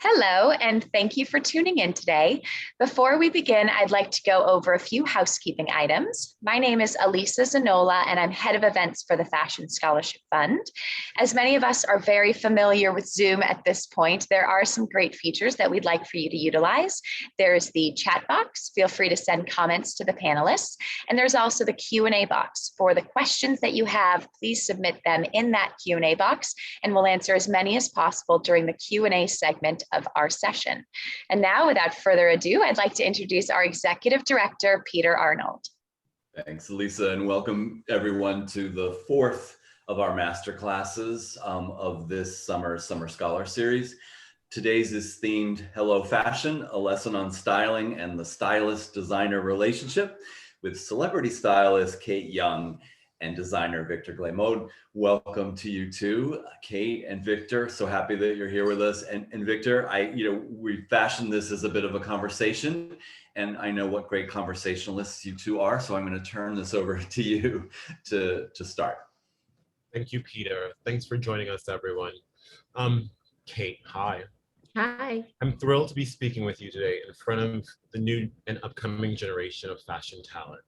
Hello, and thank you for tuning in today. Before we begin, I'd like to go over a few housekeeping items. My name is Elisa Zanola, and I'm head of events for the Fashion Scholarship Fund. As many of us are very familiar with Zoom at this point, there are some great features that we'd like for you to utilize. There's the chat box. Feel free to send comments to the panelists. And there's also the Q&A box. For the questions that you have, please submit them in that Q&A box, and we'll answer as many as possible during the Q&A segment of our session. And now, without further ado, I'd like to introduce our Executive Director, Peter Arnold. Thanks, Lisa, and welcome everyone to the fourth of our master classes of this Summer Scholar Series. Today's is themed Hello Fashion, a lesson on styling and the stylist-designer relationship with celebrity stylist Kate Young and designer Victor Glemaud. Welcome to you too, Kate and Victor. So happy that you're here with us. And Victor, we fashioned this as a bit of a conversation, and I know what great conversationalists you two are. So I'm going to turn this over to you to start. Thank you, Peter. Thanks for joining us, everyone. Kate, hi. Hi. I'm thrilled to be speaking with you today in front of the new and upcoming generation of fashion talent.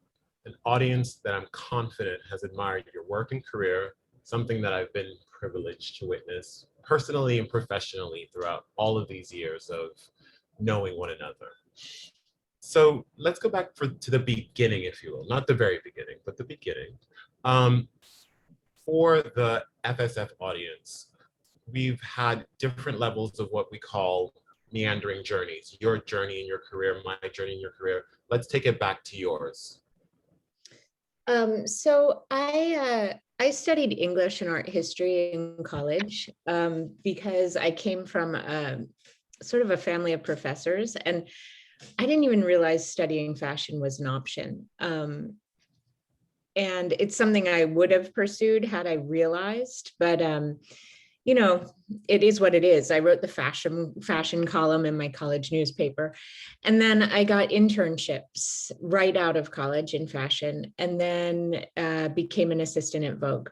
An audience that I'm confident has admired your work and career, something that I've been privileged to witness personally and professionally throughout all of these years of knowing one another. So let's go back to the beginning, if you will, not the very beginning, but the beginning. For the FSF audience, we've had different levels of what we call meandering journeys, your journey in your career, my journey in your career. Let's take it back to yours. So I studied English and art history in college because I came from sort of a family of professors, and I didn't even realize studying fashion was an option. And it's something I would have pursued had I realized, but you know, it is what it is. I wrote the fashion column in my college newspaper, and then I got internships right out of college in fashion, and then became an assistant at Vogue.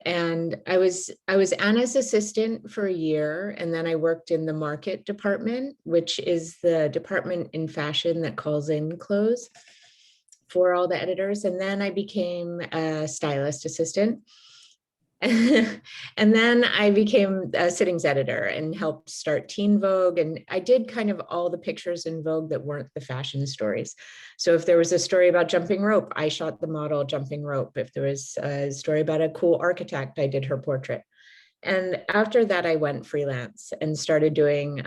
And I was Anna's assistant for a year, and then I worked in the market department, which is the department in fashion that calls in clothes for all the editors. And then I became a stylist assistant. And then I became a sittings editor and helped start Teen Vogue. And I did kind of all the pictures in Vogue that weren't the fashion stories. So if there was a story about jumping rope, I shot the model jumping rope. If there was a story about a cool architect, I did her portrait. And after that, I went freelance and started doing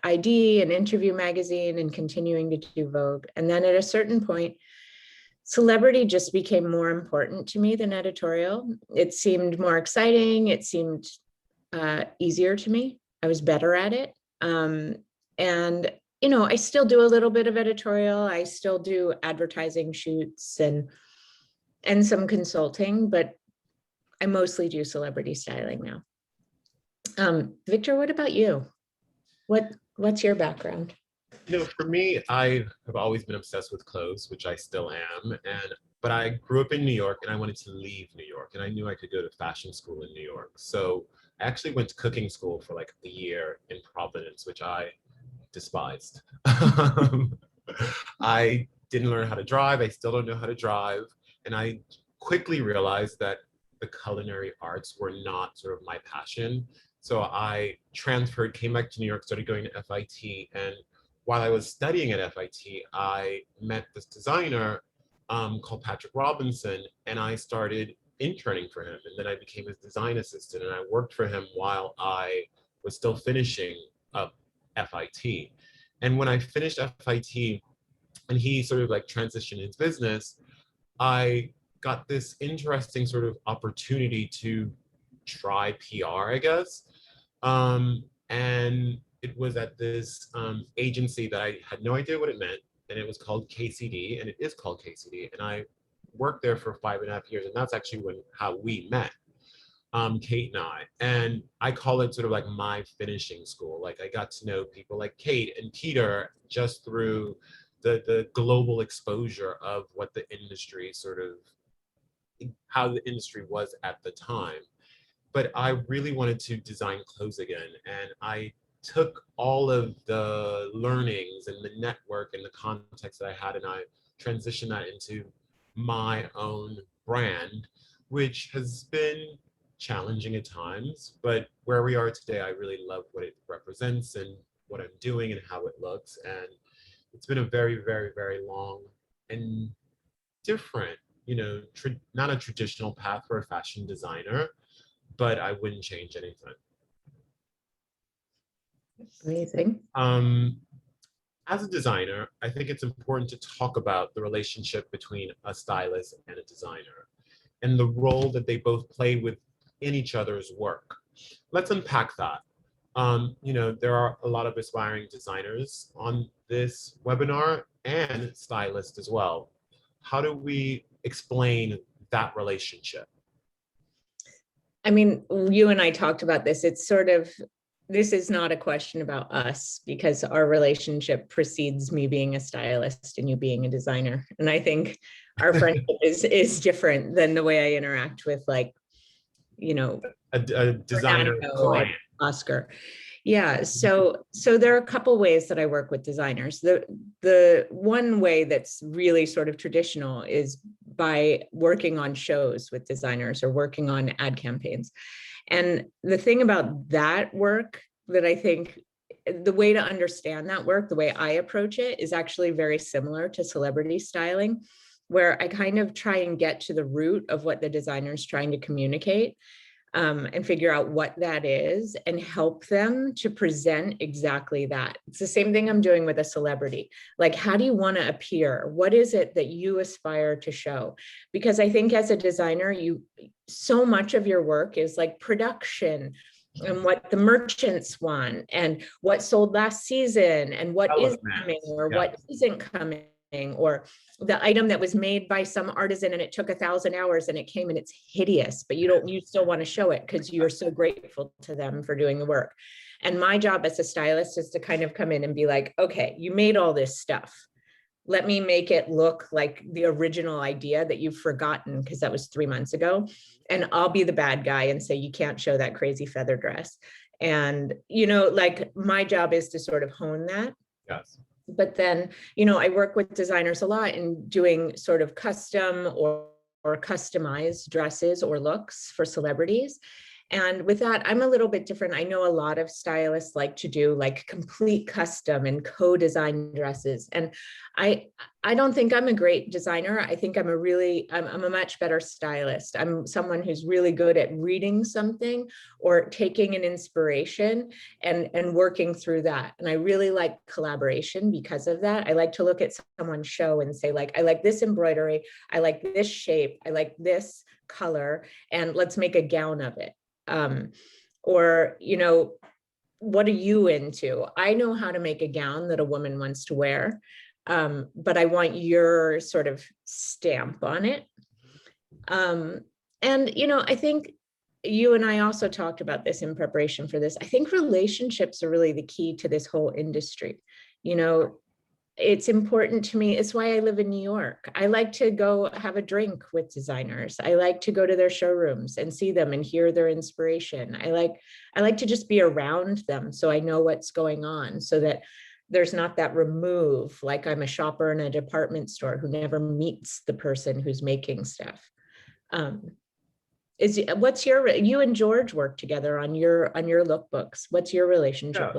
ID and Interview magazine and continuing to do Vogue. And then at a certain point, celebrity just became more important to me than editorial. It seemed more exciting. It seemed easier to me. I was better at it. And, you know, I still do a little bit of editorial. I still do advertising shoots and some consulting, but I mostly do celebrity styling now. Victor, what about you? What's your background? You know, for me, I have always been obsessed with clothes, which I still am. But I grew up in New York, and I wanted to leave New York, and I knew I could go to fashion school in New York. So I actually went to cooking school for like a year in Providence, which I despised. I didn't learn how to drive. I still don't know how to drive. And I quickly realized that the culinary arts were not sort of my passion. So I transferred, came back to New York, started going to FIT, and while I was studying at FIT, I met this designer called Patrick Robinson, and I started interning for him. And then I became his design assistant, and I worked for him while I was still finishing up FIT. And when I finished FIT and he sort of like transitioned his business, I got this interesting sort of opportunity to try PR, I guess. And it was at this agency that I had no idea what it meant, and it was called KCD, and it is called KCD, and I worked there for 5.5 years, and that's actually how we met, Kate and I call it sort of like my finishing school. Like I got to know people like Kate and Peter just through the global exposure of what the industry how the industry was at the time. But I really wanted to design clothes again, and I took all of the learnings and the network and the context that I had, and I transitioned that into my own brand, which has been challenging at times, but where we are today, I really love what it represents and what I'm doing and how it looks. And it's been a very, very, very long and different, not a traditional path for a fashion designer, but I wouldn't change anything. Amazing. As a designer, I think it's important to talk about the relationship between a stylist and a designer and the role that they both play within each other's work. Let's unpack that. There are a lot of aspiring designers on this webinar and stylists as well. How do we explain that relationship? I mean, you and I talked about this. This is not a question about us because our relationship precedes me being a stylist and you being a designer. And I think our friendship is different than the way I interact with a designer client. Oscar. Yeah, so there are a couple ways that I work with designers. The one way that's really sort of traditional is by working on shows with designers or working on ad campaigns. And the thing about that work that I think the way to understand that work, the way I approach it, is actually very similar to celebrity styling, where I kind of try and get to the root of what the designer is trying to communicate. And figure out what that is and help them to present exactly that. It's the same thing I'm doing with a celebrity. Like, how do you want to appear? What is it that you aspire to show? Because I think as a designer, so much of your work is like production and what the merchants want and what sold last season and what is coming or what isn't coming, or the item that was made by some artisan and it took 1,000 hours and it came and it's hideous, but you still want to show it because you're so grateful to them for doing the work. And my job as a stylist is to kind of come in and be like, okay, you made all this stuff. Let me make it look like the original idea that you've forgotten because that was 3 months ago. And I'll be the bad guy and say, you can't show that crazy feather dress. And, like my job is to sort of hone that. Yes. But then, I work with designers a lot in doing sort of custom or customized dresses or looks for celebrities. And with that, I'm a little bit different. I know a lot of stylists like to do like complete custom and co-design dresses. And I don't think I'm a great designer. I think I'm a much better stylist. I'm someone who's really good at reading something or taking an inspiration and working through that. And I really like collaboration because of that. I like to look at someone's show and say, like, I like this embroidery. I like this shape. I like this color, and let's make a gown of it. Or, what are you into? I know how to make a gown that a woman wants to wear, but I want your sort of stamp on it. And, I think you and I also talked about this in preparation for this. I think relationships are really the key to this whole industry. It's important to me. It's why I live in New York. I like to go have a drink with designers. I like to go to their showrooms and see them and hear their inspiration. I like to just be around them so I know what's going on, so that there's not that remove, like I'm a shopper in a department store who never meets the person who's making stuff. You and George work together on your lookbooks. What's your relationship?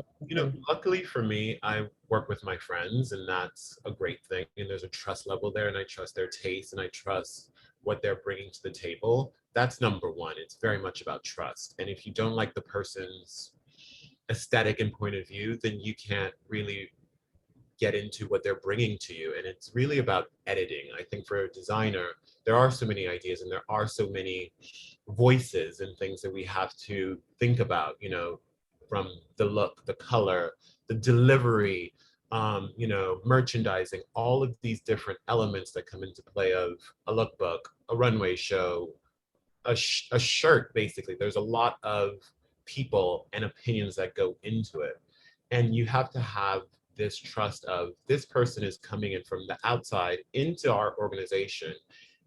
Luckily for me, I work with my friends, and that's a great thing. And there's a trust level there, and I trust their taste, and I trust what they're bringing to the table. That's number one. It's very much about trust. And if you don't like the person's aesthetic and point of view, then you can't really get into what they're bringing to you. And it's really about editing. I think for a designer, there are so many ideas and there are so many voices and things that we have to think about, from the look, the color, the delivery, merchandising, all of these different elements that come into play of a lookbook, a runway show, a shirt, basically. There's a lot of people and opinions that go into it. And you have to have this trust of this person is coming in from the outside into our organization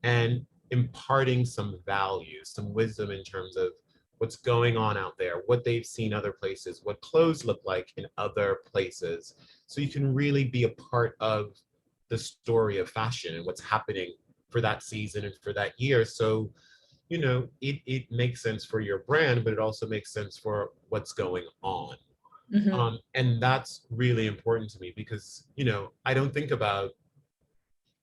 and imparting some value, some wisdom in terms of what's going on out there, what they've seen other places, what clothes look like in other places. So you can really be a part of the story of fashion and what's happening for that season and for that year. So, you know, it makes sense for your brand, but it also makes sense for what's going on. And that's really important to me because, you know, I don't think about,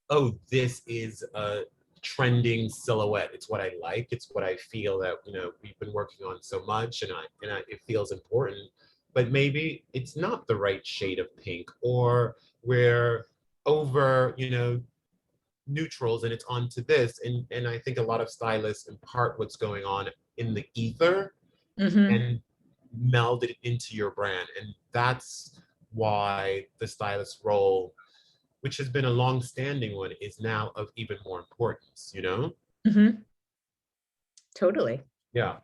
oh, this is a trending silhouette. It's what I like. It's what I feel that, you know, we've been working on so much and it feels important, but maybe it's not the right shade of pink, or we're over, you know, neutrals and it's onto this. And I think a lot of stylists impart what's going on in the ether and meld it into your brand. And that's why the stylist role, which has been a long-standing one, is now of even more importance, you know? Totally. Yeah.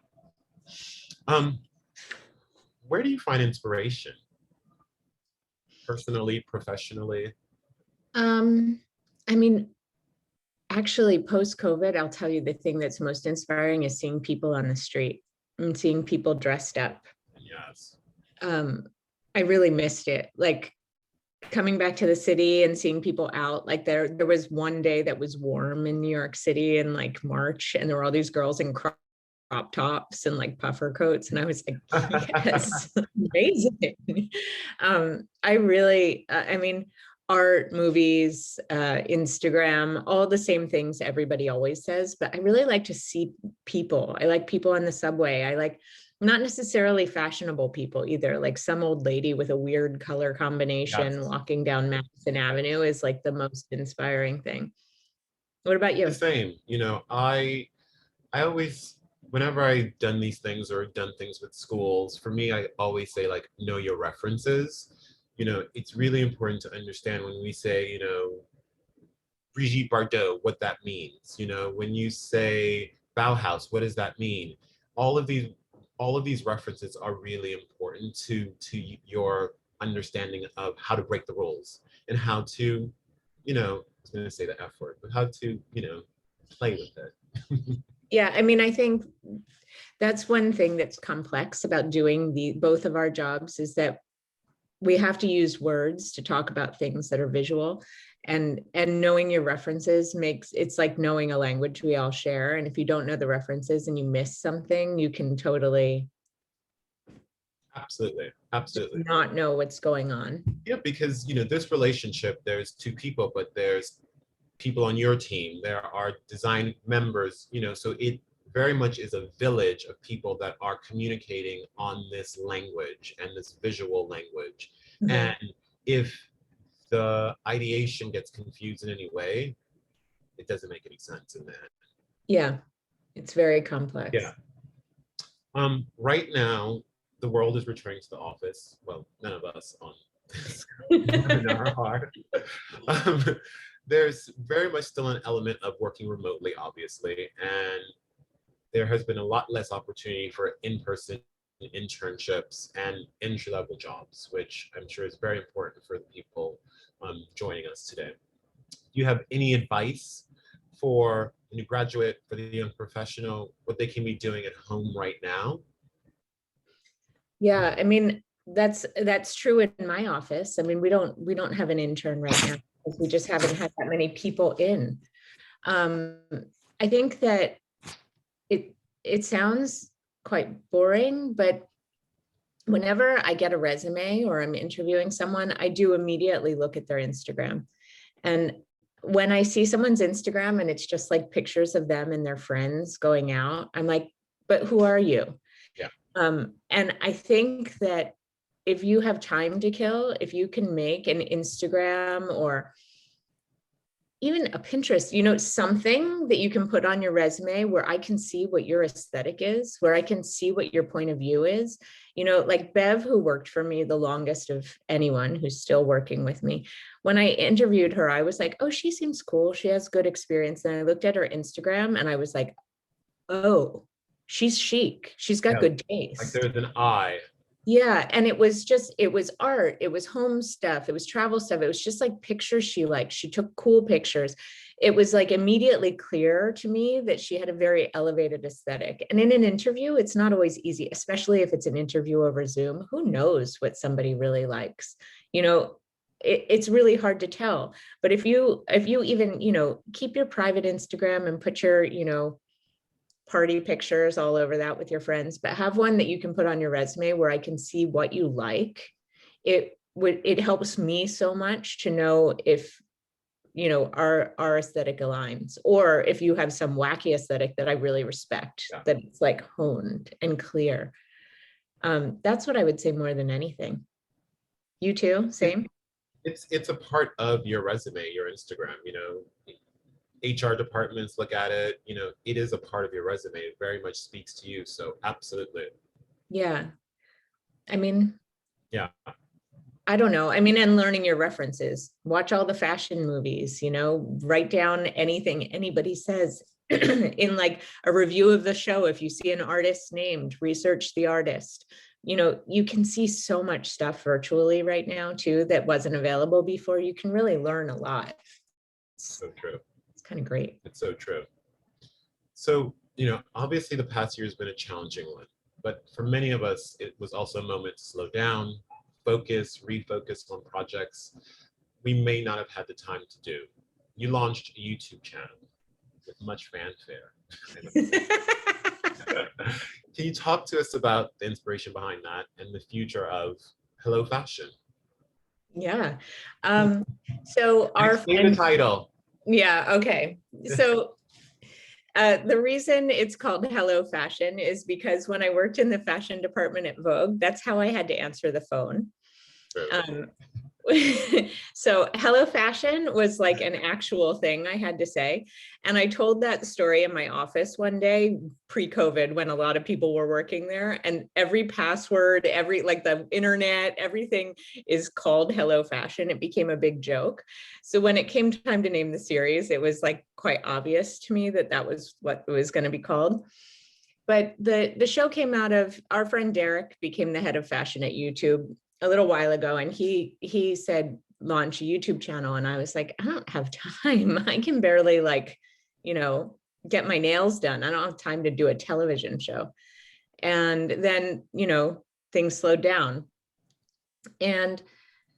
Where do you find inspiration? Personally, professionally? I mean, actually, post-COVID, I'll tell you the thing that's most inspiring is seeing people on the street and seeing people dressed up. Yes. I really missed it. Like coming back to the city and seeing people out, like there was one day that was warm in New York City in like March, and there were all these girls in crop tops and like puffer coats. And I was like, yes, amazing. I really, I mean, art, movies, Instagram, all the same things everybody always says, but I really like to see people. I like people on the subway. I like not necessarily fashionable people either. Like some old lady with a weird color combination walking down Madison Avenue is like the most inspiring thing. What about you? The same, you know, I always, whenever I've done these things or done things with schools, for me, I always say like, know your references. You know, it's really important to understand when we say, you know, Brigitte Bardot, what that means. You know, when you say Bauhaus, what does that mean? All of these references are really important to your understanding of how to break the rules and how to, you know, I was going to say the F word, but how to, you know, play with it. Yeah, I mean, I think that's one thing that's complex about doing both of our jobs is that we have to use words to talk about things that are visual, and knowing your references it's like knowing a language we all share. And if you don't know the references and you miss something, you can totally Absolutely not know what's going on. Yeah, because, you know, this relationship, there's two people, but there's people on your team, there are design members, you know, so it very much is a village of people that are communicating on this language and this visual language. And if the ideation gets confused in any way, it doesn't make any sense in that. Yeah, it's very complex. Yeah. Right now, the world is returning to the office. Well, none of us on this webinar are. There's very much still an element of working remotely, obviously, and there has been a lot less opportunity for in-person internships and entry-level jobs, which I'm sure is very important for the people joining us today. Do you have any advice for a new graduate, for the young professional, what they can be doing at home right now? Yeah, I mean, that's true in my office. I mean, we don't have an intern right now because we just haven't had that many people in. I think that it sounds quite boring, but whenever I get a resume or I'm interviewing someone, I do immediately look at their Instagram. And when I see someone's Instagram and it's just like pictures of them and their friends going out, I'm like, but who are you? Yeah. And I think that if you have time to kill, if you can make an Instagram or even a Pinterest, you know, something that you can put on your resume where I can see what your aesthetic is, where I can see what your point of view is. You know, like Bev, who worked for me the longest of anyone, who's still working with me. When I interviewed her, I was like, oh, she seems cool. She has good experience. And I looked at her Instagram and I was like, oh, she's chic. She's got good taste. Like there's an eye. Yeah, and it was art, it was home stuff, it was travel stuff, it was just like pictures she liked. She took cool pictures. It was like immediately clear to me that she had a very elevated aesthetic. And in an interview, it's not always easy, especially if it's an interview over Zoom. Who knows what somebody really likes? You know, it's really hard to tell. But if you even, keep your private Instagram and put your, party pictures all over that with your friends, but have one that you can put on your resume where I can see what you like. It helps me so much to know if, our aesthetic aligns, or if you have some wacky aesthetic that I really respect, that it's like honed and clear. That's what I would say more than anything. You too, same? It's a part of your resume, your Instagram, HR departments look at it, it is a part of your resume. It very much speaks to you. So absolutely. Yeah. I mean, yeah. I don't know. I mean, and learning your references, watch all the fashion movies, write down anything anybody says in like a review of the show. If you see an artist named, research the artist. You can see so much stuff virtually right now too that wasn't available before. You can really learn a lot. So true. Kind of great. It's so true. So, obviously the past year has been a challenging one, but for many of us, it was also a moment to slow down, refocus on projects we may not have had the time to do. You launched a YouTube channel with much fanfare. Can you talk to us about the inspiration behind that and the future of Hello Fashion? Yeah. So our friend, the title. Yeah, okay. So the reason it's called Hello Fashion is because when I worked in the fashion department at Vogue, that's how I had to answer the phone. So Hello Fashion was like an actual thing I had to say. And I told that story in my office one day pre-COVID when a lot of people were working there, and every password, like the internet, everything is called Hello Fashion. It became a big joke. So when it came time to name the series, it was like quite obvious to me that that was what it was going to be called. But the show came out of our friend Derek became the head of fashion at YouTube a little while ago, and he said launch a YouTube channel, and I was like, I don't have time. I can barely get my nails done. I don't have time to do a television show. And then things slowed down, and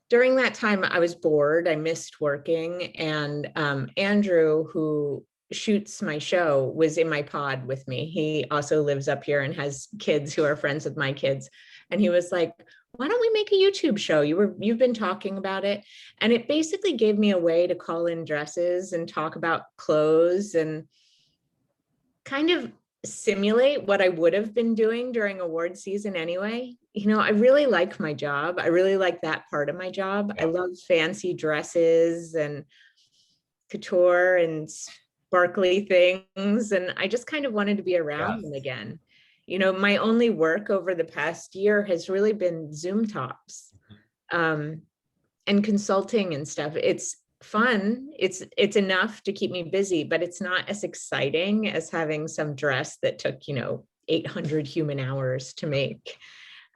during that time I was bored. I missed working, and Andrew, who shoots my show, was in my pod with me. He also lives up here and has kids who are friends with my kids, and he was like, why don't we make a YouTube show? You've been talking about it. And it basically gave me a way to call in dresses and talk about clothes and kind of simulate what I would have been doing during award season anyway. I really like my job. I really like that part of my job. I love fancy dresses and couture and sparkly things. And I just kind of wanted to be around them again. My only work over the past year has really been Zoom talks and consulting and stuff. It's fun. It's enough to keep me busy, but it's not as exciting as having some dress that took, 800 human hours to make.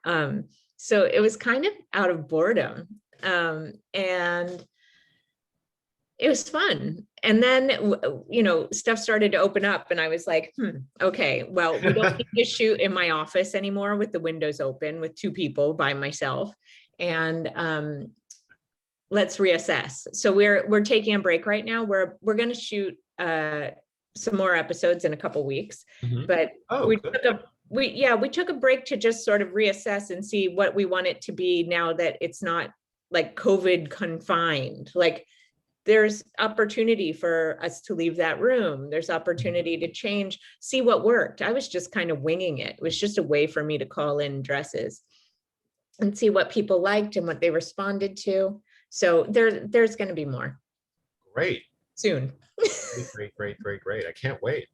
So it was kind of out of boredom. And it was fun. And then, stuff started to open up, and I was like, okay, well, we don't need to shoot in my office anymore with the windows open with 2 people by myself. And let's reassess. So we're taking a break right now. We're going to shoot some more episodes in a couple weeks, but we took a break to just sort of reassess and see what we want it to be now that it's not like COVID confined. Like, there's opportunity for us to leave that room. There's opportunity to change, see what worked. I was just kind of winging it. It was just a way for me to call in dresses and see what people liked and what they responded to. So there's going to be more. Great. Soon. Great. I can't wait.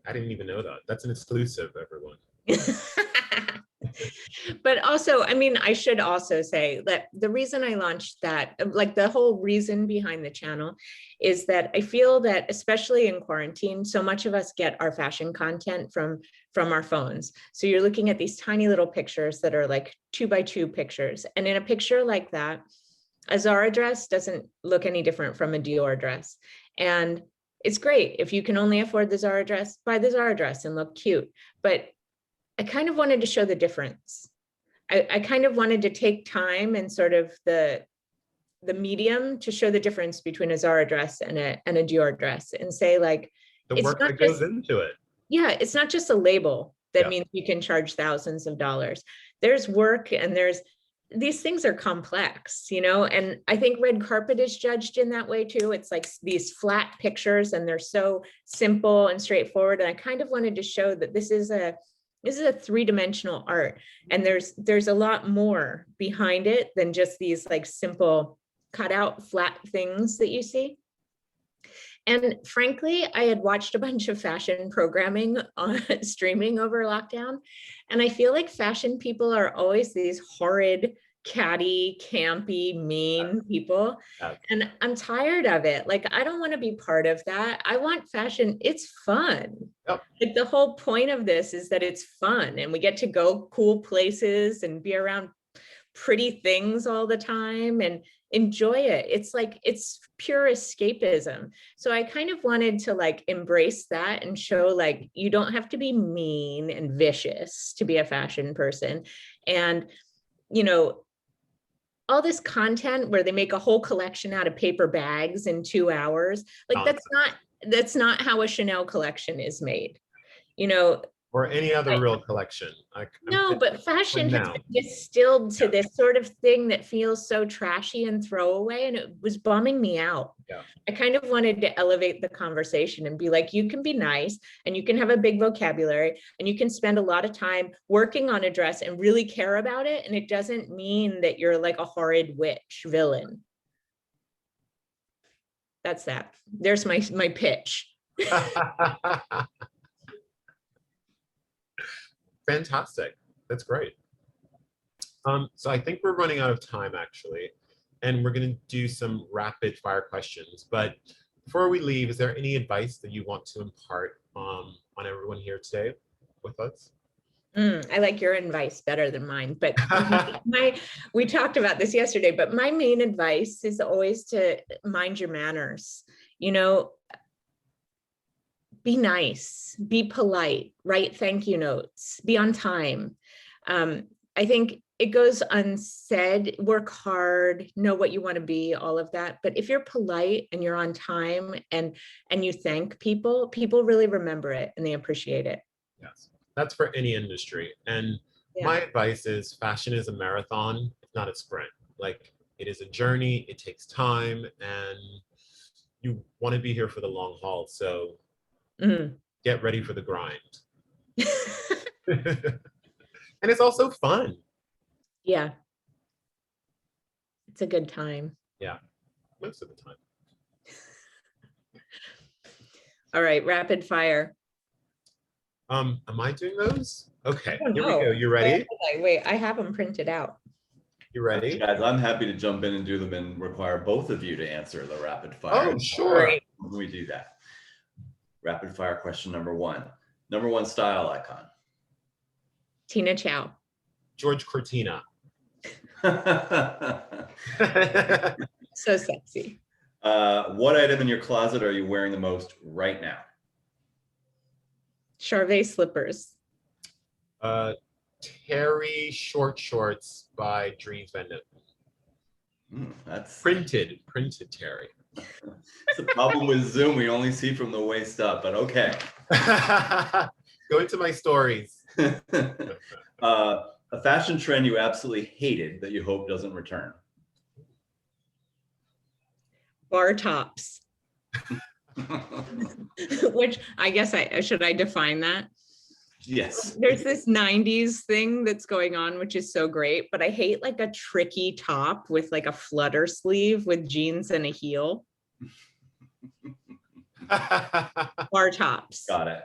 I didn't even know that. That's an exclusive, everyone. But also, I mean, I should also say that the reason I launched that, like the whole reason behind the channel is that I feel that especially in quarantine, so much of us get our fashion content from our phones. So you're looking at these tiny little pictures that are like 2x2 pictures. And in a picture like that, a Zara dress doesn't look any different from a Dior dress. And it's great. If you can only afford the Zara dress, buy the Zara dress and look cute. But I kind of wanted to show the difference. I kind of wanted to take time and sort of the medium to show the difference between a Zara dress and a Dior dress and say like, The it's work not that goes just, into it. yeah, it's not just a label that Yeah. means you can charge thousands of dollars. There's work and these things are complex, you know, and I think red carpet is judged in that way too. It's like these flat pictures and they're so simple and straightforward. And I kind of wanted to show that this is a three-dimensional art, and there's a lot more behind it than just these like simple cut out flat things that you see. And frankly, I had watched a bunch of fashion programming on streaming over lockdown, and I feel like fashion people are always these horrid, catty, campy, mean people. And I'm tired of it. Like, I don't want to be part of that. I want fashion. It's fun. Yep. Like the whole point of this is that it's fun and we get to go cool places and be around pretty things all the time and enjoy it. It's like, it's pure escapism. So I kind of wanted to like embrace that and show like, you don't have to be mean and vicious to be a fashion person. And, you know, all this content where they make a whole collection out of paper bags in 2 hours, like that's not how a Chanel collection is made, you know. Or any other real collection. No, but fashion has been distilled to this sort of thing that feels so trashy and throwaway, and it was bumming me out. Yeah. I kind of wanted to elevate the conversation and be like, you can be nice and you can have a big vocabulary and you can spend a lot of time working on a dress and really care about it. And it doesn't mean that you're like a horrid witch villain. That's that. There's my pitch. Fantastic. That's great. So I think we're running out of time actually, and we're going to do some rapid fire questions. But before we leave, is there any advice that you want to impart on everyone here today with us? I like your advice better than mine, but we talked about this yesterday, but my main advice is always to mind your manners. You know, be nice, be polite, write thank you notes, be on time. I think it goes unsaid, work hard, know what you want to be, all of that. But if you're polite and you're on time and you thank people, people really remember it and they appreciate it. Yes, that's for any industry. And my advice is fashion is a marathon, it's not a sprint. Like, it is a journey, it takes time, and you want to be here for the long haul. So get ready for the grind. And it's also fun. Yeah. It's a good time. Yeah, most of the time. All right, rapid fire. Am I doing those? Okay, Oh, here no. we go. You ready? Wait, I have them printed out. You ready? Guys, I'm happy to jump in and do them and require both of you to answer the rapid fire. Oh, sure. Great. When we do that. Rapid fire question number one. Number one style icon. Tina Chow. George Cortina. So sexy. What item in your closet are you wearing the most right now? Charvet slippers. Terry short shorts by Dries Van Noten. That's Printed Terry. It's the problem with Zoom. We only see from the waist up, but okay. Go into my stories. A fashion trend you absolutely hated that you hope doesn't return. Bar tops. Which I guess should I define that? Yes. There's this 90s thing that's going on, which is so great, but I hate like a tricky top with like a flutter sleeve with jeans and a heel. Bar tops. Got it.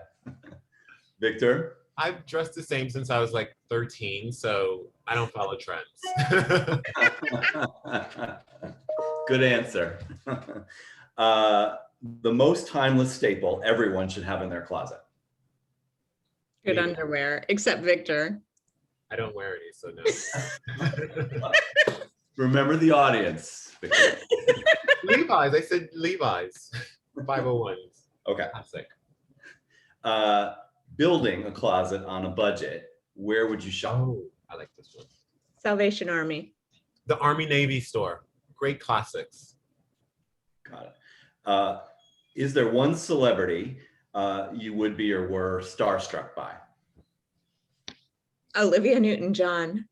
Victor? I've dressed the same since I was like 13, so I don't follow trends. Good answer. The most timeless staple everyone should have in their closet. Good Me. underwear, except Victor. I don't wear any, so no. Remember the audience. Levi's, I said Levi's. 501s. Okay. Classic. Building a closet on a budget, where would you shop? Oh, I like this one. Salvation Army. The Army Navy store. Great classics. Got it. Is there one celebrity you would be or were starstruck by? Olivia Newton-John.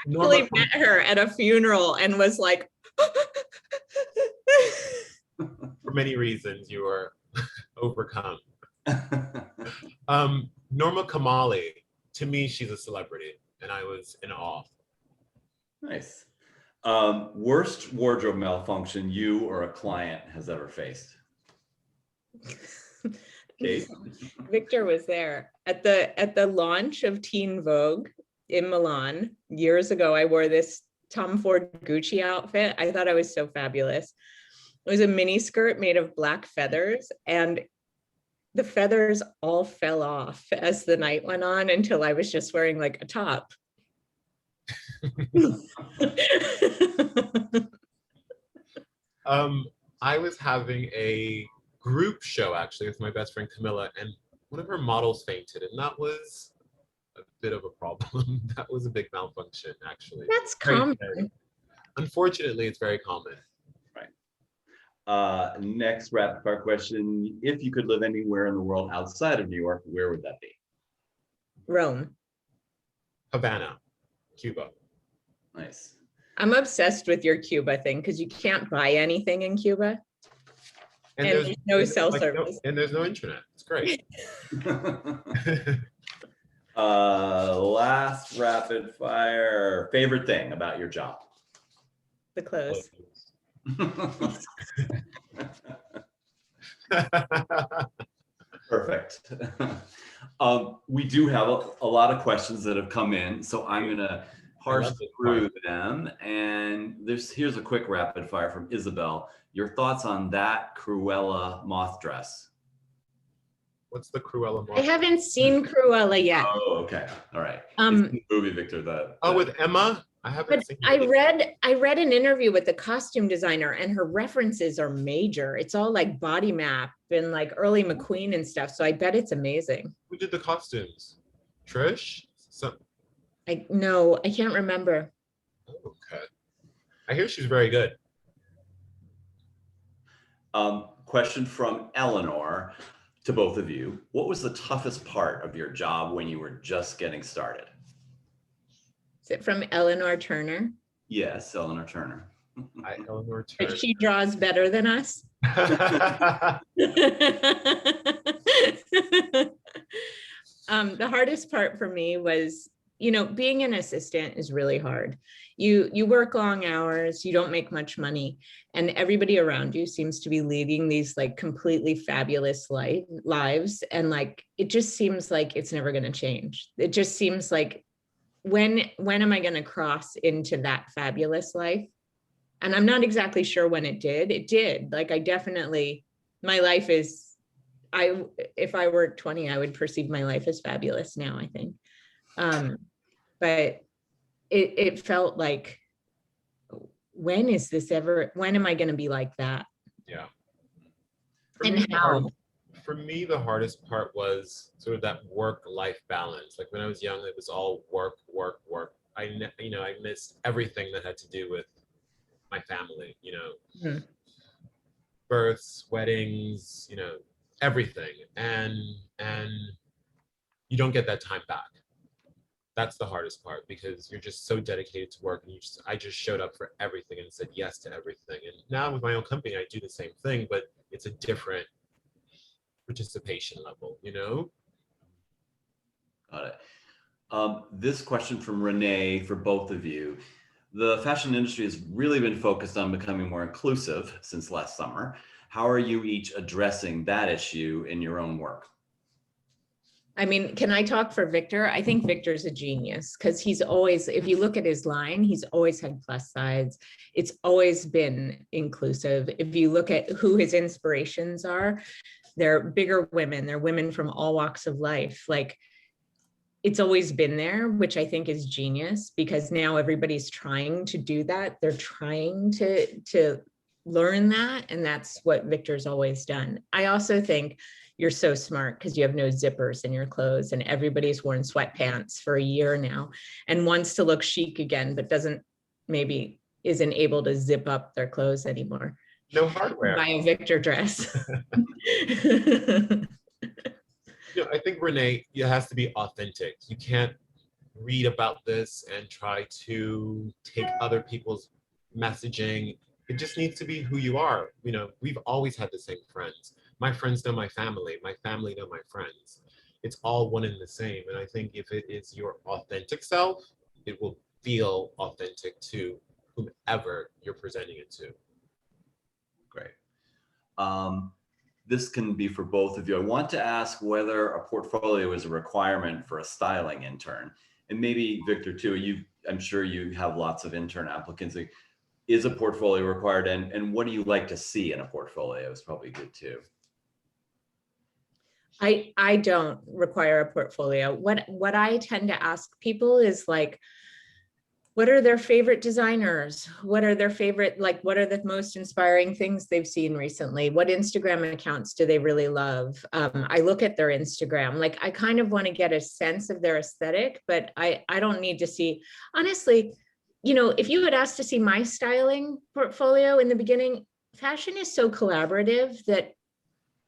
Norma, Actually met her at a funeral and was like, for many reasons, you were overcome. Norma Kamali, to me, she's a celebrity, and I was in awe. Nice. Worst wardrobe malfunction you or a client has ever faced? Kate? Victor was there at the launch of Teen Vogue in Milan years ago. I wore this Tom Ford Gucci outfit. I thought I was so fabulous. It was a mini skirt made of black feathers, and the feathers all fell off as the night went on until I was just wearing like a top. I was having a group show actually with my best friend Camilla, and one of her models fainted, and that was a bit of a problem. That was a big malfunction, actually. That's Very common. scary. Unfortunately, it's very common. Next rapid fire question. If you could live anywhere in the world outside of New York, where would that be? Rome. Havana, Cuba. Nice. I'm obsessed with your Cuba thing because you can't buy anything in Cuba. And there's no cell service. And there's no internet. It's great. Last rapid fire. Favorite thing about your job? The clothes. Perfect. We do have a lot of questions that have come in, so I'm going to parse through them. And here's a quick rapid fire from Isabel. Your thoughts on that Cruella moth dress? What's the Cruella moth? I haven't seen Cruella yet. Oh, okay. All right. It's the movie, Victor. With Emma? I haven't But seen I read an interview with the costume designer, and her references are major. It's all like Body Map and like early McQueen and stuff. So I bet it's amazing. Who did the costumes? Trish? I can't remember. Okay. I hear she's very good. Question from Eleanor to both of you. What was the toughest part of your job when you were just getting started? Is it from Eleanor Turner? Yes, Eleanor Turner. Hi, Eleanor Turner. But she draws better than us. The hardest part for me was, being an assistant is really hard. You work long hours, you don't make much money, and everybody around you seems to be leading these like completely fabulous lives. And like, it just seems like it's never going to change. It just seems like, when am I going to cross into that fabulous life? And I'm not exactly sure when it did. It did. Like, my life is, if I were 20, I would perceive my life as fabulous now, I think. But it felt like, when am I going to be like that? Yeah. And how? For me, the hardest part was sort of that work-life balance. Like when I was young, it was all work, work, work. I missed everything that had to do with my family, births, weddings, everything. And you don't get that time back. That's the hardest part, because you're just so dedicated to work, and I just showed up for everything and said yes to everything. And now with my own company, I do the same thing, but it's a different participation level, Got it. This question from Renee for both of you. The fashion industry has really been focused on becoming more inclusive since last summer. How are you each addressing that issue in your own work? I mean, can I talk for Victor? I think Victor's a genius because he's always, if you look at his line, he's always had plus sides. It's always been inclusive. If you look at who his inspirations are, they're bigger women, they're women from all walks of life. Like, it's always been there, which I think is genius because now everybody's trying to do that. They're trying to learn that. And that's what Victor's always done. I also think you're so smart because you have no zippers in your clothes and everybody's worn sweatpants for a year now and wants to look chic again, but maybe isn't able to zip up their clothes anymore. No hardware. Buy a Victor dress. I think, Renee, it has to be authentic. You can't read about this and try to take other people's messaging. It just needs to be who you are. We've always had the same friends. My friends know my family know my friends. It's all one and the same. And I think if it is your authentic self, it will feel authentic to whomever you're presenting it to. Great. This can be for both of you. I want to ask whether a portfolio is a requirement for a styling intern. And maybe Victor too, I'm sure you have lots of intern applicants. Is a portfolio required, and what do you like to see in a portfolio is probably good too. I don't require a portfolio. What I tend to ask people is like, what are their favorite designers? What are their favorite, what are the most inspiring things they've seen recently? What Instagram accounts do they really love? I look at their Instagram, I kind of want to get a sense of their aesthetic, but I don't need to see, honestly, if you had asked to see my styling portfolio in the beginning, fashion is so collaborative that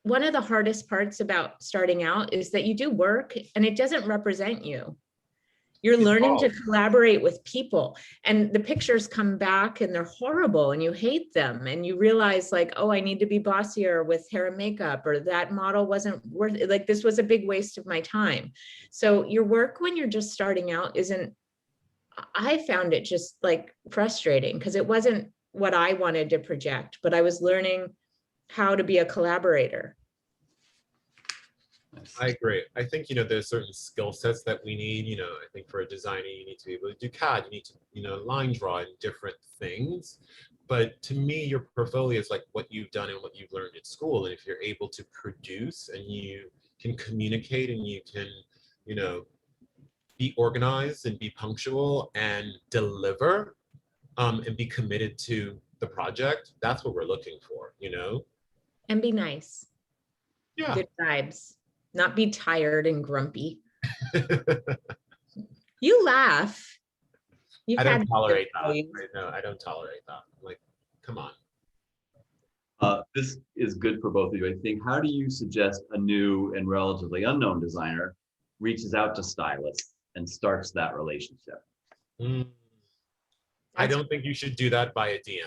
one of the hardest parts about starting out is that you do work and it doesn't represent you. You're learning to collaborate with people and the pictures come back and they're horrible and you hate them. And you realize oh, I need to be bossier with hair and makeup, or that model wasn't worth it. This was a big waste of my time. So your work when you're just starting out I found it just frustrating because it wasn't what I wanted to project, but I was learning how to be a collaborator. I agree. I think, there's certain skill sets that we need. I think for a designer, you need to be able to do CAD, you need to, line draw and different things. But to me, your portfolio is what you've done and what you've learned at school. And if you're able to produce and you can communicate and you can, be organized and be punctual and deliver and be committed to the project, that's what we're looking for, And be nice. Yeah. Good vibes. Not be tired and grumpy. You laugh. I don't tolerate that. Right? No, I don't tolerate that. Come on. This is good for both of you, I think. How do you suggest a new and relatively unknown designer reaches out to stylists and starts that relationship? I don't think you should do that by a DM.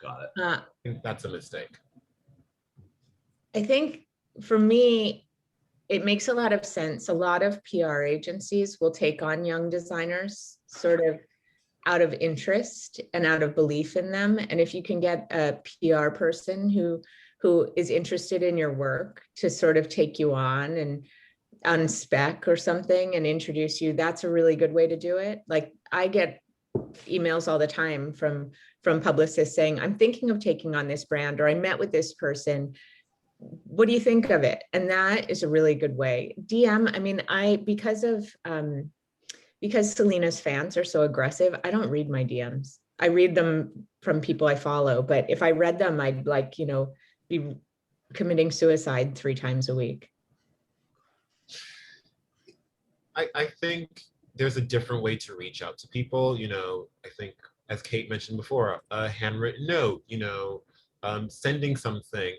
Got it. I think that's a mistake. I think for me, it makes a lot of sense. A lot of PR agencies will take on young designers sort of out of interest and out of belief in them. And if you can get a PR person who is interested in your work to sort of take you on spec or something and introduce you, that's a really good way to do it. I get emails all the time from publicists saying, I'm thinking of taking on this brand, or I met with this person. What do you think of it? And that is a really good way. DM, I mean, because Selena's fans are so aggressive, I don't read my DMs. I read them from people I follow, but if I read them, I'd be committing suicide 3 times a week. I think there's a different way to reach out to people. I think, as Kate mentioned before, a handwritten note, sending something,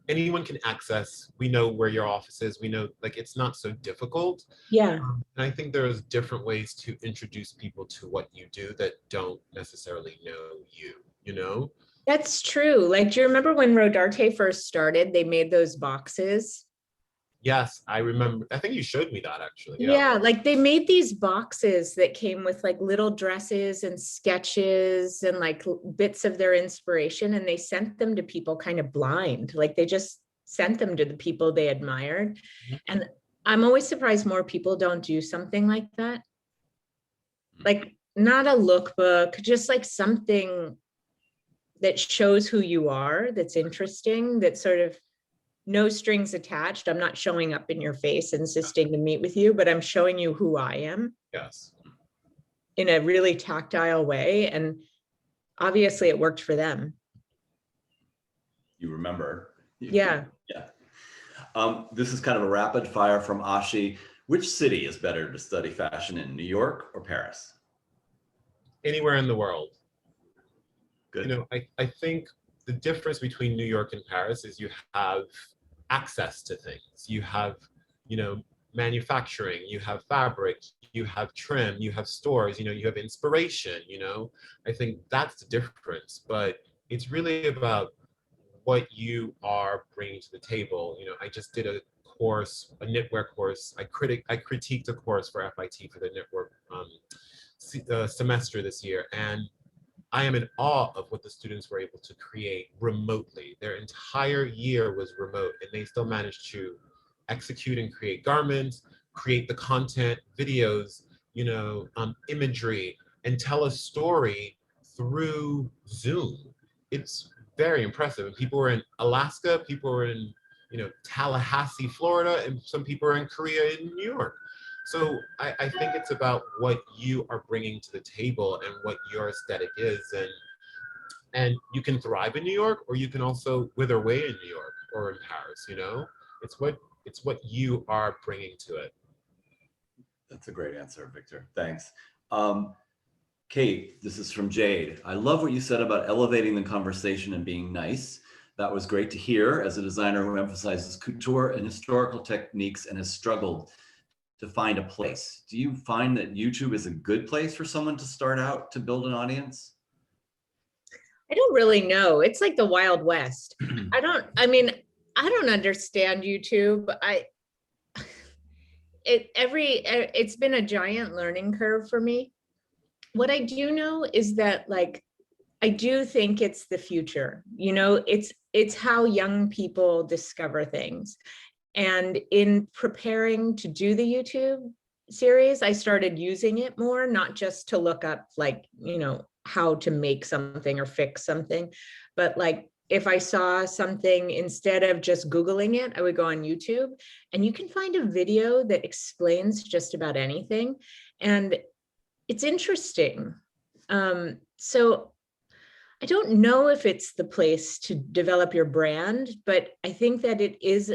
anyone can access. We know where your office is. We know, it's not so difficult. Yeah. And I think there's different ways to introduce people to what you do that don't necessarily know you, That's true. Do you remember when Rodarte first started, they made those boxes? Yes, I remember. I think you showed me that actually. Yeah, like they made these boxes that came with like little dresses and sketches and like bits of their inspiration, and they sent them to people kind of blind. Like they just sent them to the people they admired. Mhm. And I'm always surprised more people don't do something like that. Like not a lookbook, just like something that shows who you are, that's interesting, that sort of no strings attached. I'm not showing up in your face insisting to meet with you, but I'm showing you who I am Yes. in a really tactile way. And obviously it worked for them. You remember. Yeah. Yeah. This is kind of a rapid fire from Ashi. Which city is better to study fashion in, New York or Paris? Anywhere in the world. Good. You know, I think the difference between New York and Paris is you have access to things. You have, you know, manufacturing, you have fabric, you have trim, you have stores, you know, you have inspiration, you know. I think that's the difference, but it's really about what you are bringing to the table. You know, I just did a course, a knitwear course. I critiqued a course for FIT for the knitwear semester this year, and I am in awe of what the students were able to create remotely. Their entire year was remote, and they still managed to execute and create garments, create the content, videos, you know, imagery, and tell a story through Zoom. It's very impressive. And people were in Alaska, people were in, you know, Tallahassee, Florida, and some people are in Korea and New York. So I think it's about what you are bringing to the table and what your aesthetic is, and you can thrive in New York, or you can also wither away in New York or in Paris. You know, it's what you are bringing to it. That's a great answer, Victor. Thanks. Kate, this is from Jade. I love what you said about elevating the conversation and being nice. That was great to hear as a designer who emphasizes couture and historical techniques and has struggled to find a place. Do you find that YouTube is a good place for someone to start out to build an audience? I don't really know. It's like the Wild West. I don't understand YouTube. It's been a giant learning curve for me. What I do know is that like I do think it's the future. You know, it's how young people discover things. And in preparing to do the YouTube series, I started using it more, not just to look up like, you know, how to make something or fix something, but like if I saw something, instead of just Googling it, I would go on YouTube, and you can find a video that explains just about anything. And it's interesting. So I don't know if it's the place to develop your brand, but I think that it is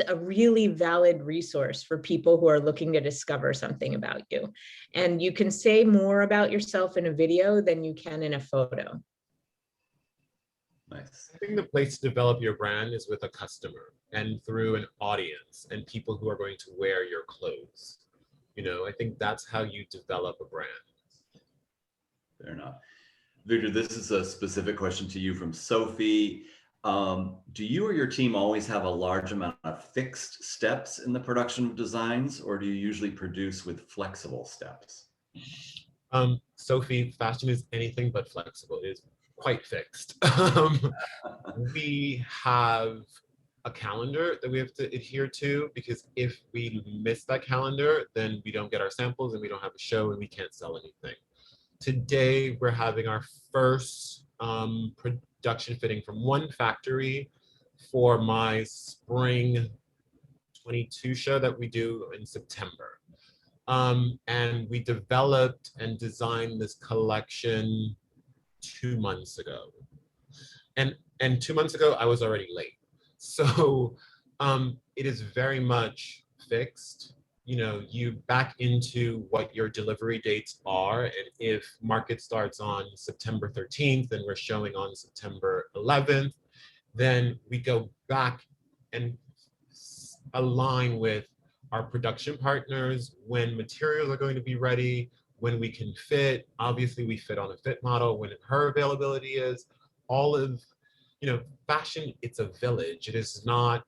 a really valid resource for people who are looking to discover something about you. And you can say more about yourself in a video than you can in a photo. Nice. I think the place to develop your brand is with a customer and through an audience and people who are going to wear your clothes. You know, I think that's how you develop a brand. Fair enough. Victor, this is a specific question to you from Sophie. Do you or your team always have a large amount of fixed steps in the production of designs, or do you usually produce with flexible steps? Sophie, fashion is anything but flexible. It is quite fixed. We have a calendar that we have to adhere to, because if we miss that calendar, then we don't get our samples and we don't have a show and we can't sell anything. Today, we're having our first production fitting from one factory for my spring 22 show that we do in September. And we developed and designed this collection 2 months ago. And 2 months ago, I was already late. So it is very much fixed. You know, you back into what your delivery dates are. And if market starts on September 13th and we're showing on September 11th, then we go back and align with our production partners when materials are going to be ready, when we can fit. Obviously, we fit on a fit model, when her availability is. All of, you know, fashion, it's a village. It is not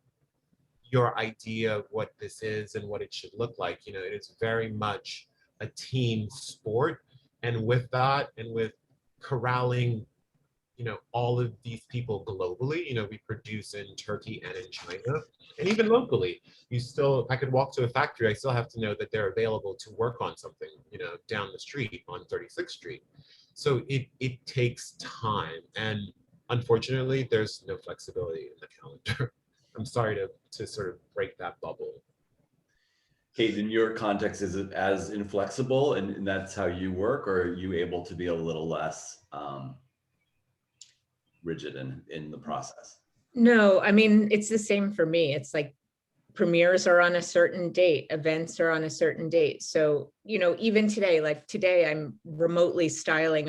your idea of what this is and what it should look like. You know, it is very much a team sport. And with that, and with corralling, you know, all of these people globally, you know, we produce in Turkey and in China, and even locally, you still, I could walk to a factory, I still have to know that they're available to work on something, you know, down the street on 36th Street. So it takes time. And unfortunately, there's no flexibility in the calendar. I'm sorry to sort of break that bubble. Kate, in your context, is it as inflexible and that's how you work, or are you able to be a little less rigid in the process? No, I mean, it's the same for me. It's like premieres are on a certain date, events are on a certain date. So, you know, even today, like today, I'm remotely styling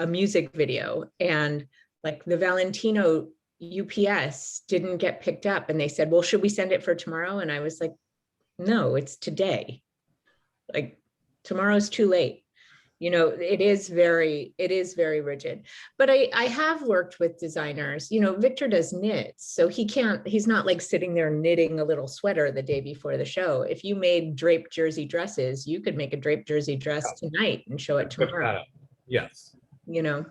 a music video, and like the Valentino UPS didn't get picked up, and they said, well, should we send it for tomorrow? And I was like, no, it's today. Like tomorrow's too late. You know, it is very rigid. But I have worked with designers. You know, Victor does knits, so he's not like sitting there knitting a little sweater the day before the show. If you made draped jersey dresses, you could make a draped jersey dress tonight and show it tomorrow. Yes. You know,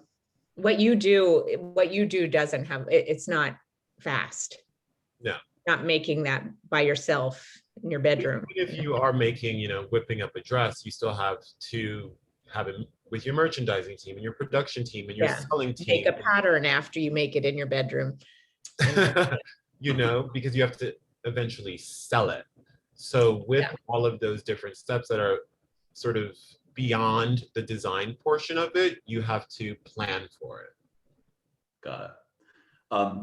what you do doesn't have, it's not fast. No. Not making that by yourself in your bedroom. Even if you are making, you know, whipping up a dress, you still have to have it with your merchandising team and your production team and your selling team. Make a pattern after you make it in your bedroom. You know, because you have to eventually sell it. So with all of those different steps that are sort of beyond the design portion of it, you have to plan for it. Got it.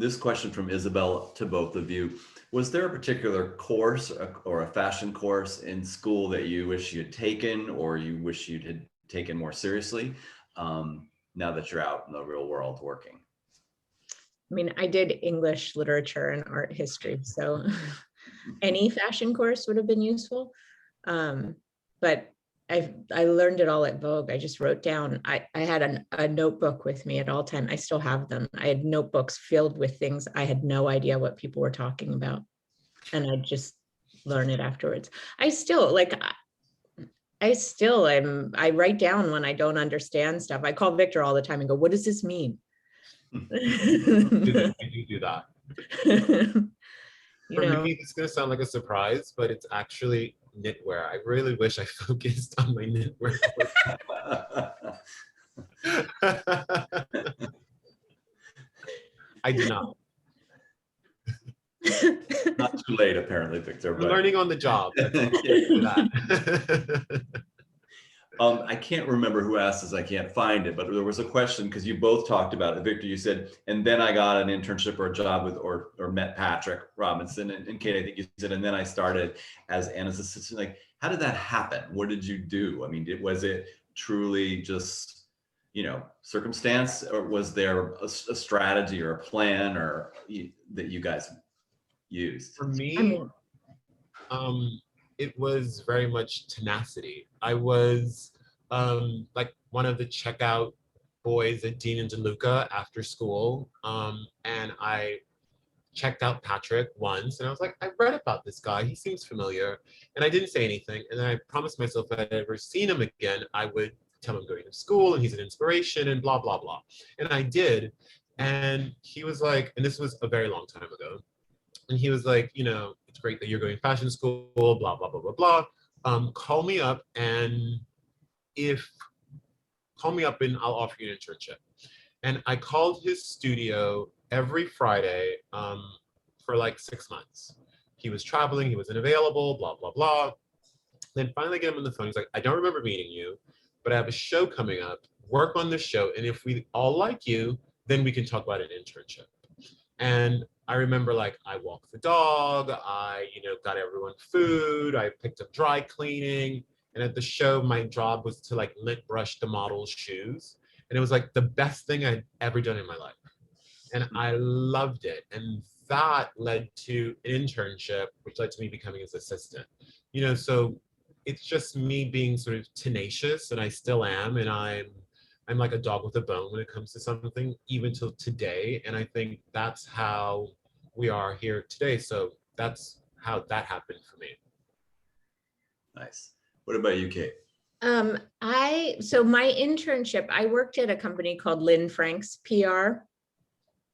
This question from Isabel to both of you. Was there a particular course or a fashion course in school that you wish you had taken, or you wish you had taken more seriously now that you're out in the real world working? I mean, I did English literature and art history, so any fashion course would have been useful. But I learned it all at Vogue. I just wrote down, I had a notebook with me at all time. I still have them. I had notebooks filled with things I had no idea what people were talking about. And I just learn it afterwards. I write down when I don't understand stuff. I call Victor all the time and go, what does this mean? You do that. You For know, me, it's going to sound like a surprise, but it's actually knitwear. I really wish I focused on my knitwear. I do not. Not too late, apparently, Victor. I'm learning on the job. I can't remember who asked this. I can't find it, but there was a question because you both talked about it. Victor, you said, and then I got an internship or a job with, or met Patrick Robinson, and Kate, I think you said, and then I started as Anna's assistant. Like, how did that happen? What did you do? I mean, was it truly just, you know, circumstance, or was there a strategy or a plan or that you guys used? For me, it was very much tenacity. I was like one of the checkout boys at Dean and DeLuca after school. And I checked out Patrick once and I was like, I read about this guy, he seems familiar. And I didn't say anything. And then I promised myself if I'd ever seen him again, I would tell him I'm going to school and he's an inspiration and blah, blah, blah. And I did. And he was like, and this was a very long time ago. And he was like, you know, it's great that you're going to fashion school, blah, blah, blah, blah, blah. Call me up and I'll offer you an internship. And I called his studio every Friday for like 6 months. He was traveling, he wasn't available, blah, blah, blah. Then finally get him on the phone. He's like, I don't remember meeting you, but I have a show coming up, work on the show. And if we all like you, then we can talk about an internship. And I remember like I walked the dog, I, you know, got everyone food, I picked up dry cleaning. And at the show, my job was to like lint brush the model's shoes. And it was like the best thing I'd ever done in my life. And I loved it. And that led to an internship, which led to me becoming his assistant. You know, so it's just me being sort of tenacious, and I still am. And I'm like a dog with a bone when it comes to something, even till today. And I think that's how we are here today. So that's how that happened for me. Nice. What about you, Kate? So my internship, I worked at a company called Lynn Frank's PR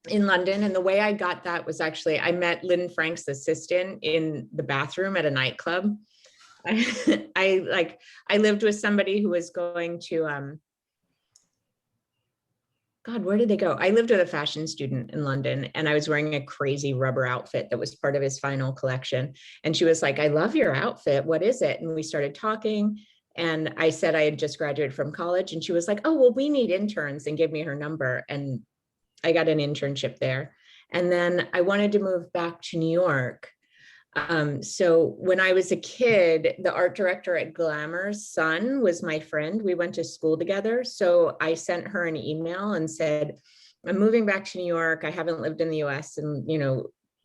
in London. And the way I got that was actually, I met Lynn Frank's assistant in the bathroom at a nightclub. I lived with somebody who was going to, God, where did they go? I lived with a fashion student in London, and I was wearing a crazy rubber outfit that was part of his final collection. And she was like, I love your outfit. What is it? And we started talking. And I said I had just graduated from college. And she was like, oh, well, we need interns, and gave me her number. And I got an internship there. And then I wanted to move back to New York. So when I was a kid, the art director at Glamour's son was my friend. We went to school together. So I sent her an email and said, I'm moving back to New York. I haven't lived in the US in,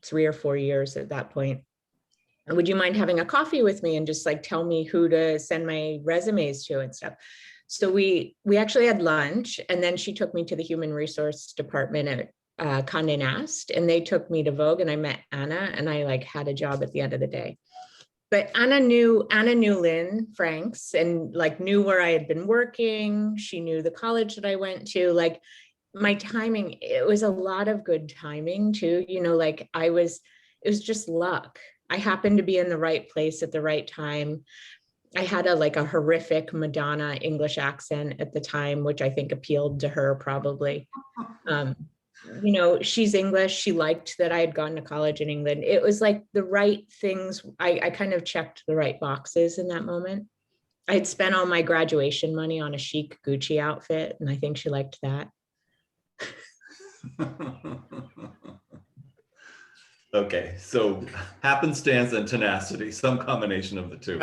3 or 4 years at that point. Would you mind having a coffee with me and just like tell me who to send my resumes to and stuff? So we actually had lunch, and then she took me to the human resource department at Condé Nast, and they took me to Vogue, and I met Anna, and I like had a job at the end of the day. But Anna knew Lynn Franks and like knew where I had been working. She knew the college that I went to. Like my timing, it was a lot of good timing too. It was just luck. I happened to be in the right place at the right time. I had a horrific Madonna English accent at the time, which I think appealed to her probably. She's English. She liked that I had gone to college in England. It was like the right things. I kind of checked the right boxes in that moment. I had spent all my graduation money on a chic Gucci outfit, and I think she liked that. Okay, so happenstance and tenacity, some combination of the two.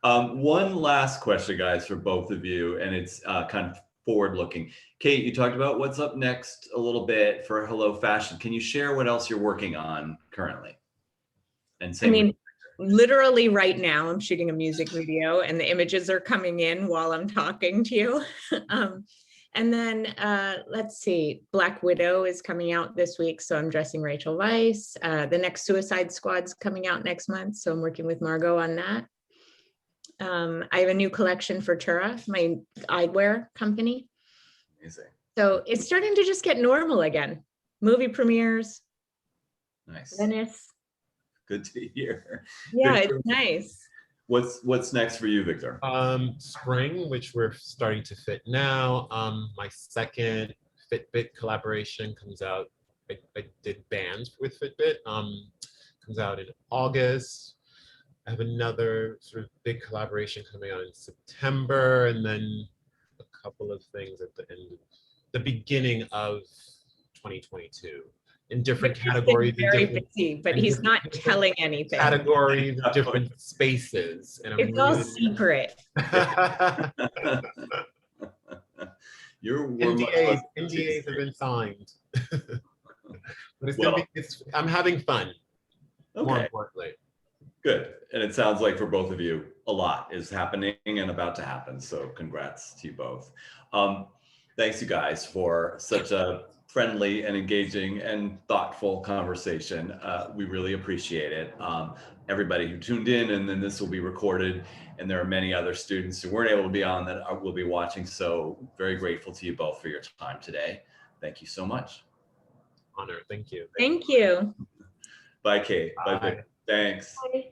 One last question, guys, for both of you, and it's kind of forward-looking. Kate, you talked about what's up next a little bit for Hello Fashion. Can you share what else you're working on currently? And literally right now, I'm shooting a music video, and the images are coming in while I'm talking to you. And then let's see, Black Widow is coming out this week, so I'm dressing Rachel Weisz. The next Suicide Squad's coming out next month, so I'm working with Margot on that. I have a new collection for Tura, my eyewear company. Amazing. So it's starting to just get normal again. Movie premieres. Nice. Venice. Good to hear. Yeah, Victor, it's nice. What's next for you, Victor? Spring, which we're starting to fit now. My second Fitbit collaboration comes out. I did bands with Fitbit. Comes out in August. I have another sort of big collaboration coming out in September, and then a couple of things at the beginning of 2022 in different categories. Very busy, but he's not telling anything. Categories, different spaces, and it's all secret. Your NDAs have been signed, but I'm having fun. Okay. More importantly. Good. And it sounds like for both of you, a lot is happening and about to happen. So congrats to you both. Thanks you guys for such a friendly and engaging and thoughtful conversation. We really appreciate it. Everybody who tuned in, and then this will be recorded, and there are many other students who weren't able to be on that will be watching. So very grateful to you both for your time today. Thank you so much. Honor. Thank you. Thank you. Bye, Kate. Bye. Bye. Thanks. Bye.